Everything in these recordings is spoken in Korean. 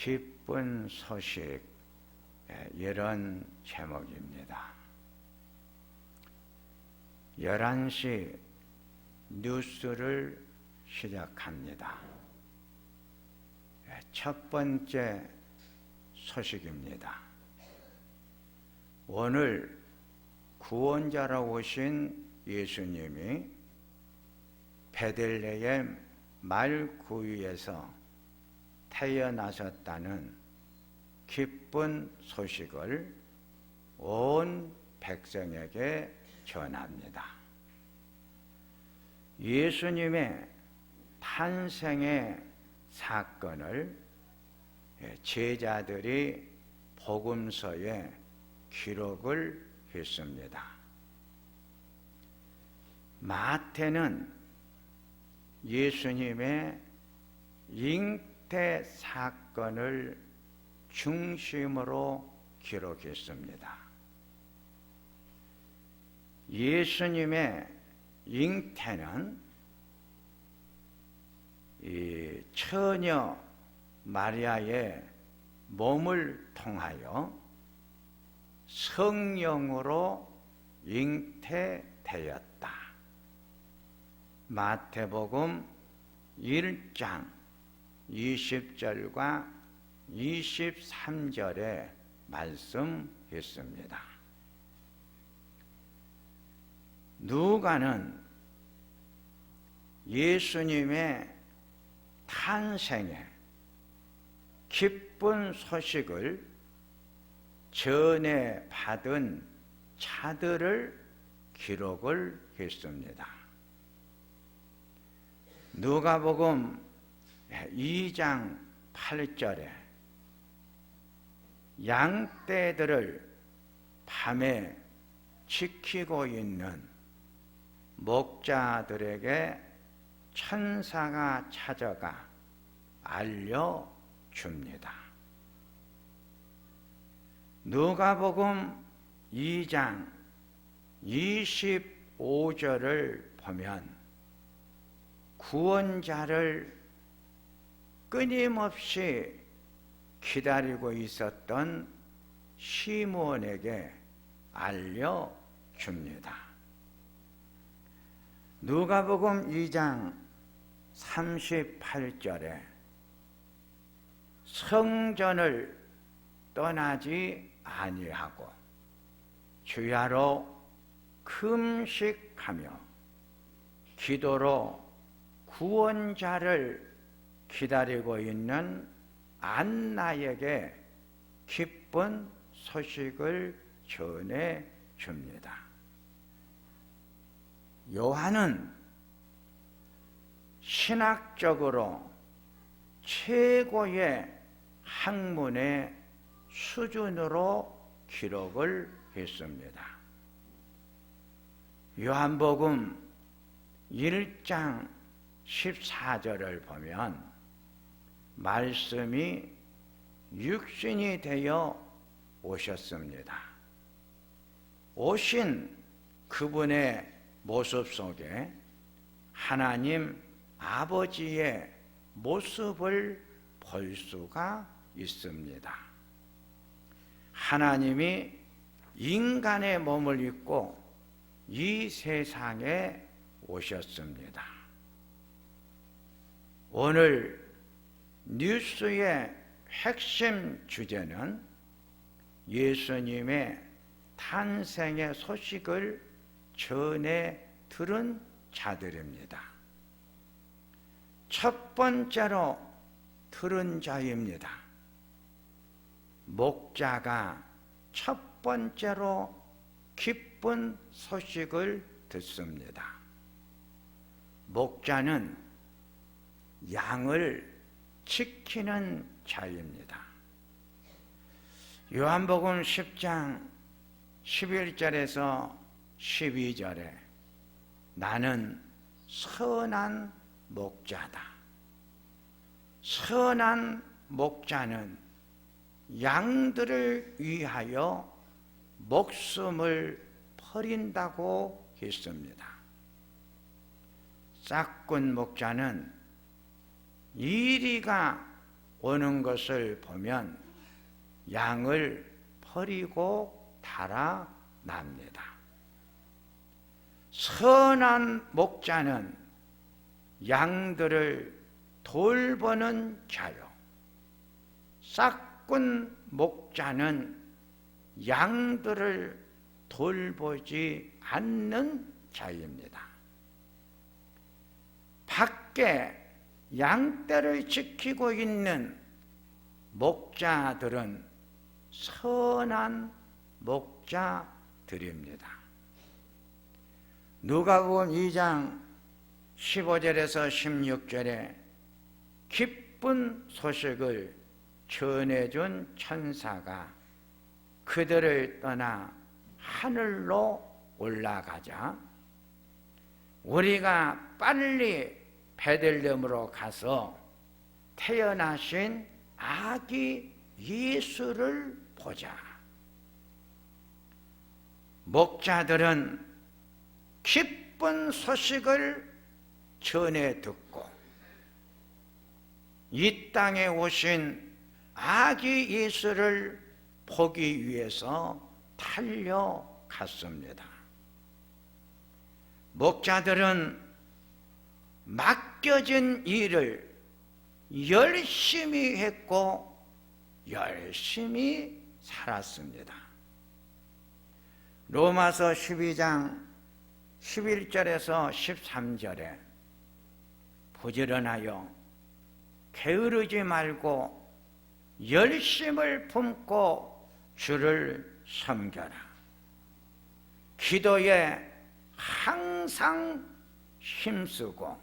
기쁜 소식, 이런 제목입니다. 11시 뉴스를 시작합니다. 첫 번째 소식입니다. 오늘 구원자로 오신 예수님이 베들레헴 말구유에서 태어나셨다는 기쁜 소식을 온 백성에게 전합니다. 예수님의 탄생의 사건을 제자들이 복음서에 기록을 했습니다. 마태는 예수님의 잉태 사건을 중심으로 기록했습니다. 예수님의 잉태는 이 처녀 마리아의 몸을 통하여 성령으로 잉태되었다. 마태복음 1장 20절과 23절에 말씀했습니다. 누가는 예수님의 탄생에 기쁜 소식을 전해 받은 자들을 기록을 했습니다. 누가복음 2장 8절에 양떼들을 밤에 지키고 있는 목자들에게 천사가 찾아가 알려줍니다. 누가복음 2장 25절을 보면 구원자를 끊임없이 기다리고 있었던 시므온에게 알려줍니다. 누가복음 2장 38절에 성전을 떠나지 아니하고 주야로 금식하며 기도로 구원자를 기다리고 있는 안나에게 기쁜 소식을 전해 줍니다. 요한은 신학적으로 최고의 학문의 수준으로 기록을 했습니다. 요한복음 1장 14절을 보면 말씀이 육신이 되어 오셨습니다. 오신 그분의 모습 속에 하나님 아버지의 모습을 볼 수가 있습니다. 하나님이 인간의 몸을 입고 이 세상에 오셨습니다. 오늘 뉴스의 핵심 주제는 예수님의 탄생의 소식을 전해 들은 자들입니다. 첫 번째로 들은 자입니다. 목자가 첫 번째로 기쁜 소식을 듣습니다. 목자는 양을 지키는 자입니다. 요한복음 10장 11절에서 12절에 나는 선한 목자다. 선한 목자는 양들을 위하여 목숨을 버린다고 했습니다. 싹군 목자는 이리가 오는 것을 보면 양을 버리고 달아납니다. 선한 목자는 양들을 돌보는 자요, 싹군 목자는 양들을 돌보지 않는 자입니다. 밖에 양떼를 지키고 있는 목자들은 선한 목자들입니다. 누가복음 2장 15절에서 16절에 기쁜 소식을 전해준 천사가 그들을 떠나 하늘로 올라가자 우리가 빨리 베들레헴으로 가서 태어나신 아기 예수를 보자. 목자들은 기쁜 소식을 전해 듣고 이 땅에 오신 아기 예수를 보기 위해서 달려갔습니다. 목자들은 맡겨진 일을 열심히 했고 열심히 살았습니다. 로마서 12장 11절에서 13절에 부지런하여 게으르지 말고 열심을 품고 주를 섬겨라. 기도에 항상 힘쓰고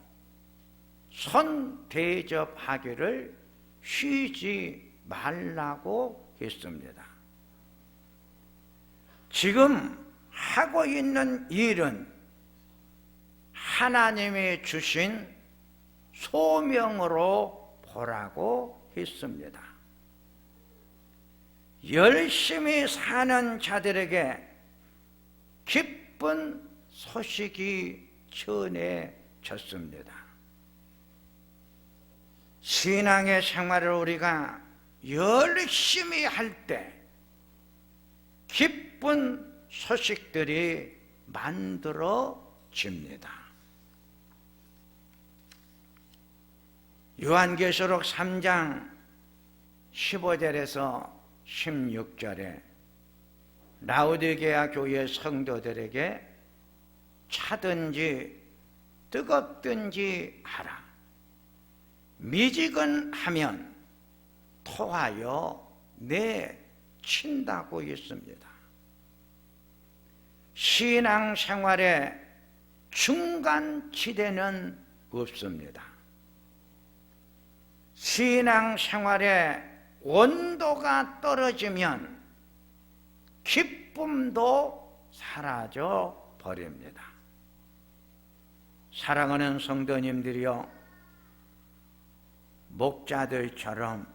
손 대접하기를 쉬지 말라고 했습니다. 지금 하고 있는 일은 하나님이 주신 소명으로 보라고 했습니다. 열심히 사는 자들에게 기쁜 소식이 전해졌습니다. 신앙의 생활을 우리가 열심히 할 때 기쁜 소식들이 만들어집니다. 요한계시록 3장 15절에서 16절에 라오디게아 교회 성도들에게 차든지 뜨겁든지 하라. 미지근하면 토하여 내친다고 했습니다. 신앙생활에 중간지대는 없습니다. 신앙생활에 온도가 떨어지면 기쁨도 사라져 버립니다. 사랑하는 성도님들이여, 목자들처럼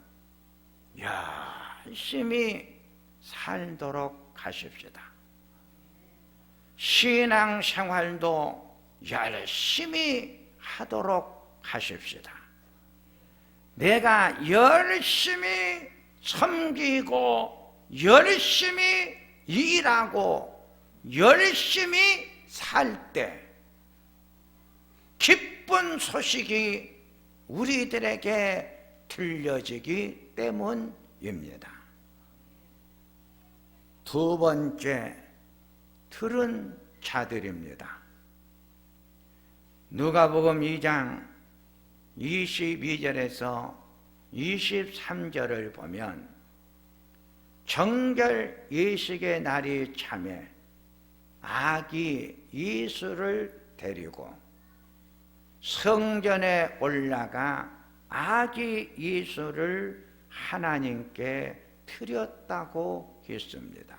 열심히 살도록 하십시다. 신앙생활도 열심히 하도록 하십시다. 내가 열심히 섬기고 열심히 일하고 열심히 살 때 기쁜 소식이 우리들에게 들려지기 때문입니다. 두 번째, 들은 자들입니다. 누가복음 2장 22절에서 23절을 보면 정결 예식의 날이 참에 아기 예수를 데리고 성전에 올라가 아기 예수를 하나님께 드렸다고 했습니다.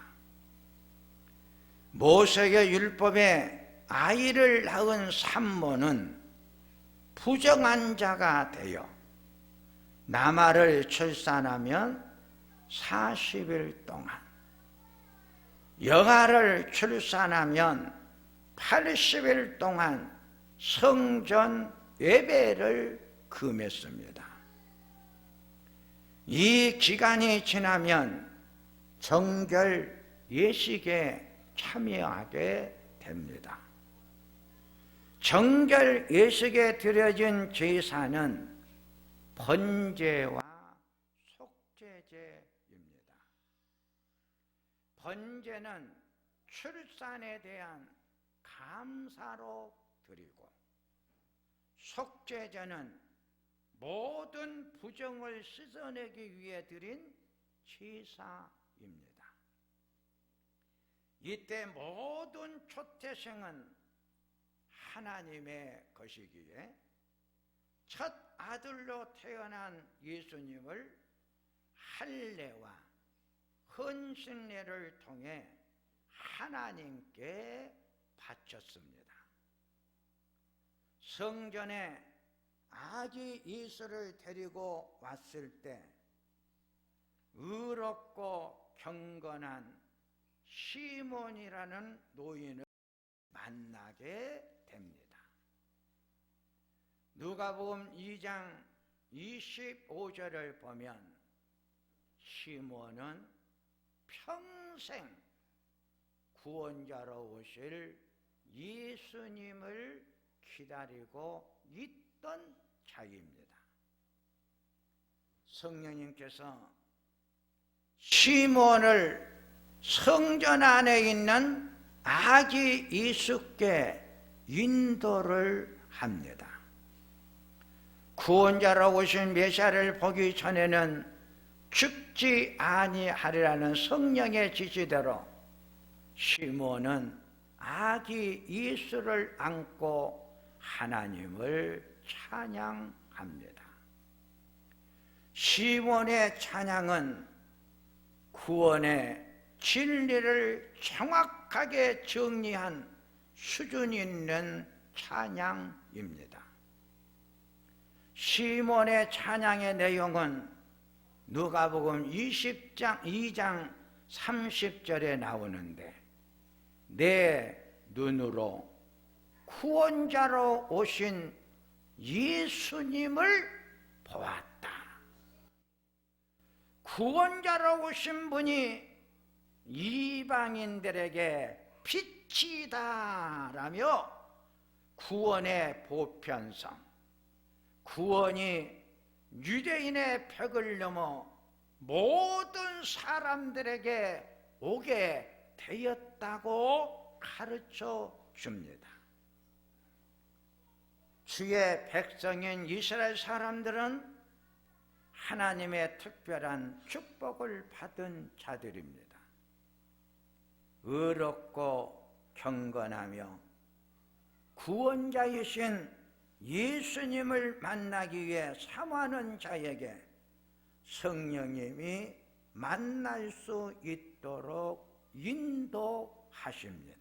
모세의 율법에 아이를 낳은 산모는 부정한 자가 되어 남아를 출산하면 40일 동안, 여아를 출산하면 80일 동안 성전 예배를 금했습니다. 이 기간이 지나면 정결 예식에 참여하게 됩니다. 정결 예식에 드려진 제사는 번제와 속죄제입니다. 번제는 출산에 대한 감사로 드리고, 속죄제는 모든 부정을 씻어내기 위해 드린 제사입니다. 이때 모든 초태생은 하나님의 것이기에 첫 아들로 태어난 예수님을 할례와 헌신례를 통해 하나님께 바쳤습니다. 성전에 아기 예수를 데리고 왔을 때 의롭고 경건한 시몬이라는 노인을 만나게 됩니다. 누가복음 2장 25절을 보면 시몬은 평생 구원자로 오실 예수님을 기다리고 있던 자입니다. 성령님께서 시몬을 성전 안에 있는 아기 예수께 인도를 합니다. 구원자로 오신 메시아를 보기 전에는 죽지 아니하리라는 성령의 지시대로 시몬은 아기 예수를 안고 하나님을 찬양합니다. 시몬의 찬양은 구원의 진리를 정확하게 정리한 수준 있는 찬양입니다. 시몬의 찬양의 내용은 누가복음 2장 30절에 나오는데, 내 눈으로 구원자로 오신 예수님을 보았다. 구원자로 오신 분이 이방인들에게 빛이다라며 구원의 보편성, 구원이 유대인의 벽을 넘어 모든 사람들에게 오게 되었다고 가르쳐 줍니다. 주의 백성인 이스라엘 사람들은 하나님의 특별한 축복을 받은 자들입니다. 의롭고 경건하며 구원자이신 예수님을 만나기 위해 사모하는 자에게 성령님이 만날 수 있도록 인도하십니다.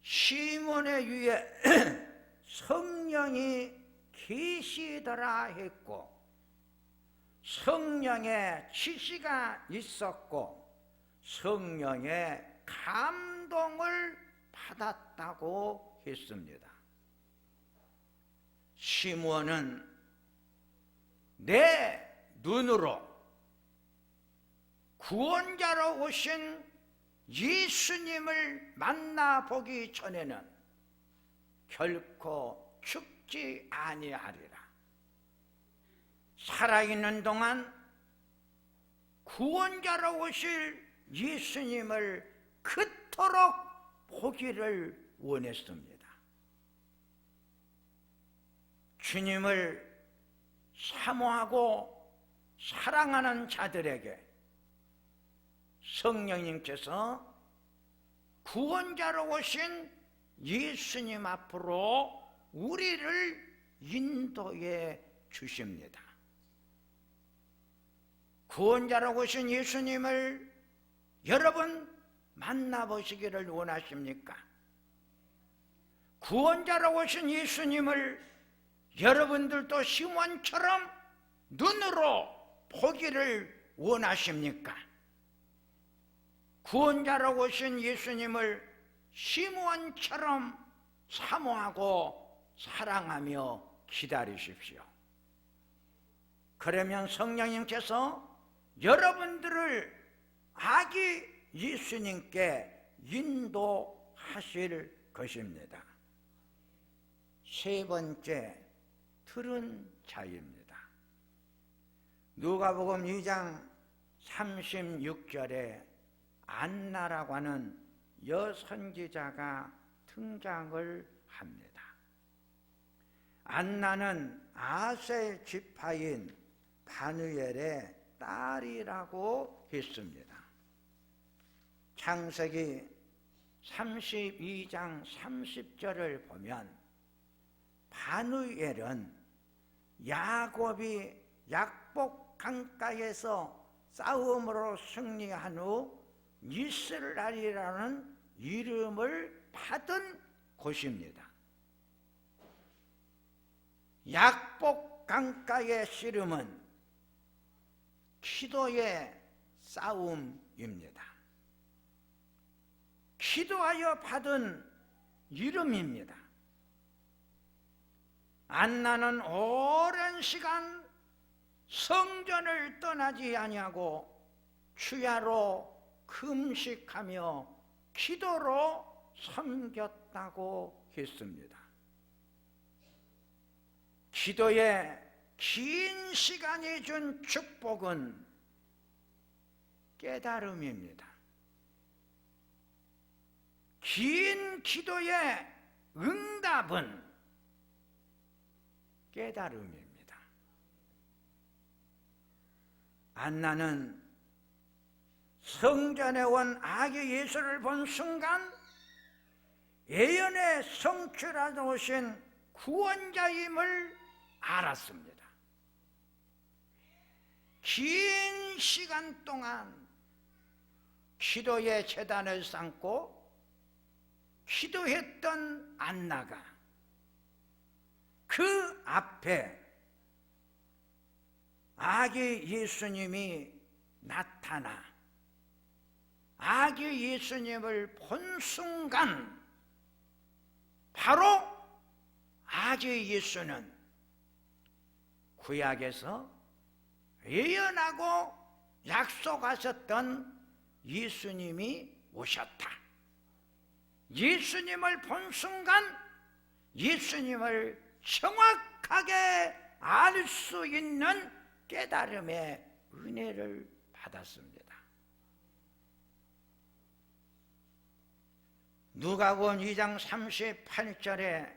시몬의 위에 성령이 계시더라 했고, 성령의 지시가 있었고 성령의 감동을 받았다고 했습니다. 시몬은 내 눈으로 구원자로 오신 예수님을 만나보기 전에는 결코 죽지 아니하리라. 살아있는 동안 구원자로 오실 예수님을 그토록 보기를 원했습니다. 주님을 사모하고 사랑하는 자들에게 성령님께서 구원자로 오신 예수님 앞으로 우리를 인도해 주십니다. 구원자로 오신 예수님을 여러분 만나보시기를 원하십니까? 구원자로 오신 예수님을 여러분들도 시몬처럼 눈으로 보기를 원하십니까? 구원자로 오신 예수님을 시몬처럼 사모하고 사랑하며 기다리십시오. 그러면 성령님께서 여러분들을 아기 예수님께 인도하실 것입니다. 세 번째, 들은 자입니다. 누가복음 2장 36절에 안나라고 하는 여선지자가 등장을 합니다. 안나는 아셀 지파인 바누엘의 딸이라고 했습니다. 창세기 32장 30절을 보면 바누엘은 야곱이 약복 강가에서 싸움으로 승리한 후 이스라엘이라는 이름을 받은 곳입니다. 약복 강가의 씨름은 기도의 싸움입니다. 기도하여 받은 이름입니다. 안나는 오랜 시간 성전을 떠나지 아니하고 주야로 금식하며 기도로 섬겼다고 했습니다. 기도에 긴 시간이 준 축복은 깨달음입니다. 긴 기도의 응답은 깨달음입니다. 안나는 성전에 온 아기 예수를 본 순간 예언의 성취하러 오신 구원자임을 알았습니다. 긴 시간 동안 기도의 제단을 쌓고 기도했던 안나가 그 앞에 아기 예수님이 나타나 아기 예수님을 본 순간 바로 아기 예수는 구약에서 예언하고 약속하셨던 예수님이 오셨다. 예수님을 본 순간 예수님을 정확하게 알 수 있는 깨달음의 은혜를 받았습니다. 누가복음 2장 38절에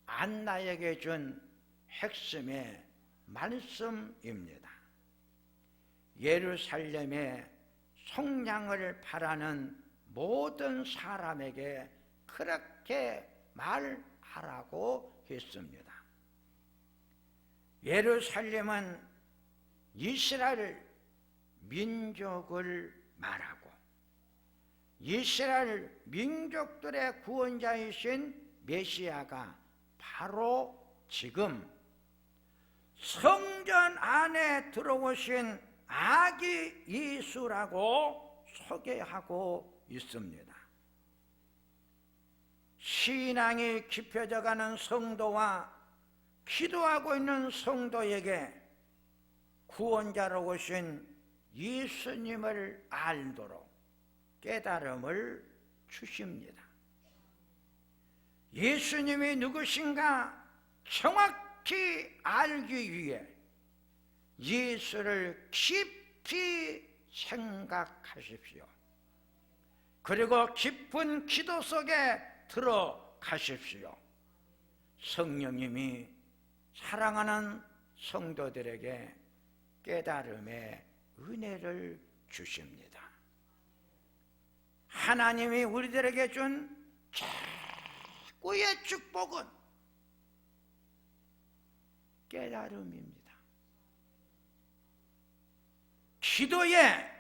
안나에게 준 핵심의 말씀입니다. 예루살렘에 속량을 바라는 모든 사람에게 그렇게 말하라고 했습니다. 예루살렘은 이스라엘 민족을 말하고 이스라엘 민족들의 구원자이신 메시아가 바로 지금 성전 안에 들어오신 아기 예수라고 소개하고 있습니다. 신앙이 깊어져가는 성도와 기도하고 있는 성도에게 구원자로 오신 예수님을 알도록 깨달음을 주십니다. 예수님이 누구신가 정확히 알기 위해 예수를 깊이 생각하십시오. 그리고 깊은 기도 속에 들어가십시오. 성령님이 사랑하는 성도들에게 깨달음의 은혜를 주십니다. 하나님이 우리들에게 준 최고의 축복은 깨달음입니다. 기도의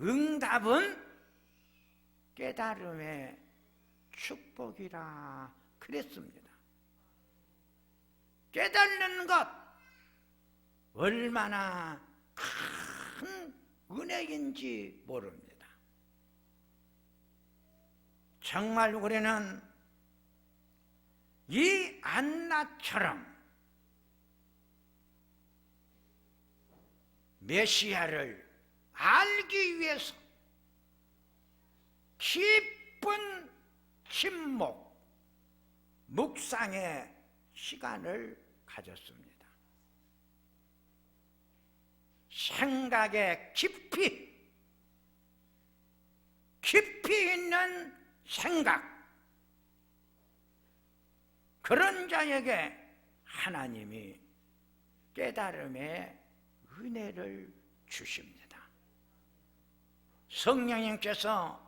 응답은 깨달음의 축복이라 그랬습니다. 깨닫는 것 얼마나 큰 은혜인지 모릅니다. 정말 우리는 이 안나처럼 메시아를 알기 위해서 깊은 침묵, 묵상의 시간을 가졌습니다. 생각에 깊이 있는 생각, 그런 자에게 하나님이 깨달음의 은혜를 주십니다. 성령님께서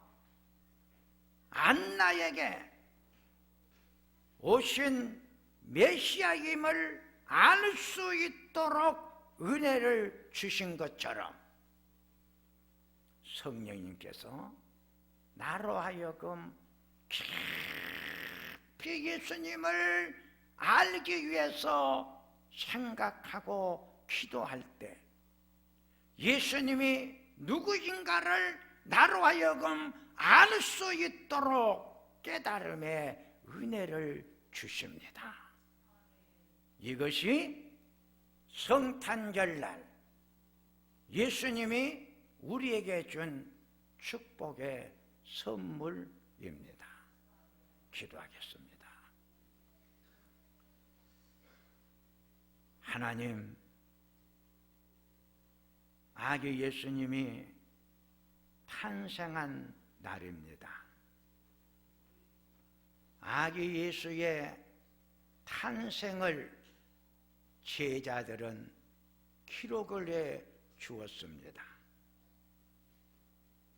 안나에게 오신 메시아임을 알 수 있도록 은혜를 주신 것처럼 성령님께서 나로 하여금 깊이 예수님을 알기 위해서 생각하고 기도할 때 예수님이 누구인가를 나로 하여금 알 수 있도록 깨달음의 은혜를 주십니다. 이것이 성탄절날 예수님이 우리에게 준 축복의 선물입니다. 기도하겠습니다. 하나님, 아기 예수님이 탄생한 날입니다. 아기 예수의 탄생을 제자들은 기록을 해 주었습니다.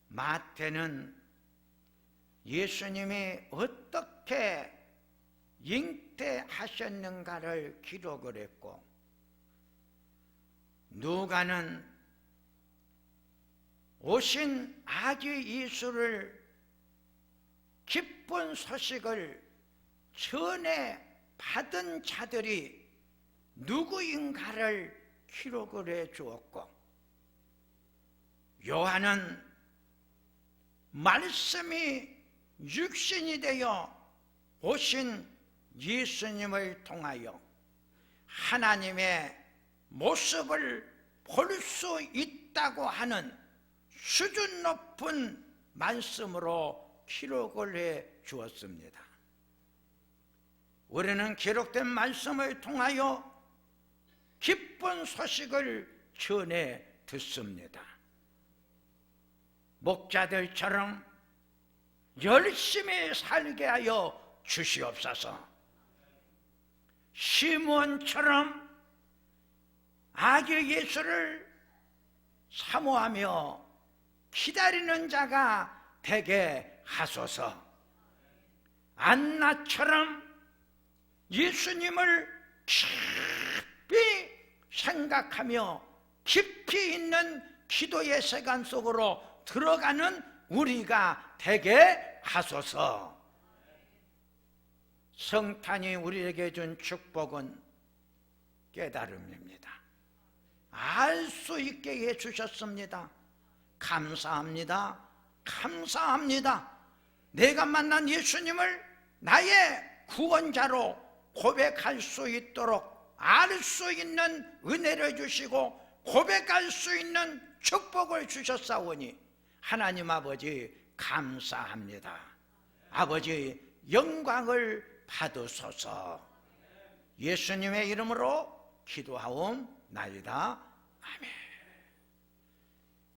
마태는 예수님이 어떻게 잉태하셨는가를 기록을 했고, 누가는 오신 아기 예수를 기쁜 소식을 전해 받은 자들이 누구인가를 기록을 해 주었고, 요한은 말씀이 육신이 되어 오신 예수님을 통하여 하나님의 모습을 볼 수 있다고 하는 수준 높은 말씀으로 기록을 해 주었습니다. 우리는 기록된 말씀을 통하여 기쁜 소식을 전해 듣습니다. 목자들처럼 열심히 살게 하여 주시옵소서. 시므온처럼 아기 예수를 사모하며 기다리는 자가 되게 하소서. 안나처럼 예수님을 깊이 생각하며 깊이 있는 기도의 시간 속으로 들어가는 우리가 되게 하소서. 성탄이 우리에게 준 축복은 깨달음입니다. 알 수 있게 해주셨습니다. 감사합니다. 감사합니다. 내가 만난 예수님을 나의 구원자로 고백할 수 있도록 알 수 있는 은혜를 주시고 고백할 수 있는 축복을 주셨사오니 하나님 아버지 감사합니다. 아버지 영광을 받으소서. 예수님의 이름으로 기도하옵나이다. 아멘.